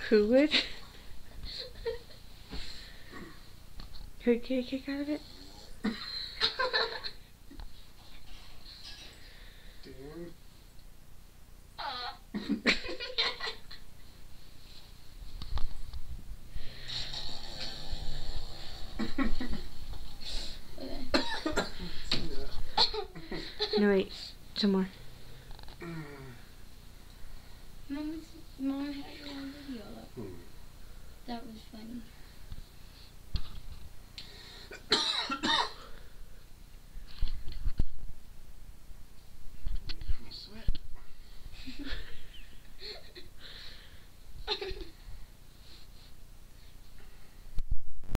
Who would? Who would get a kick out of it? No, wait. Some more. Mom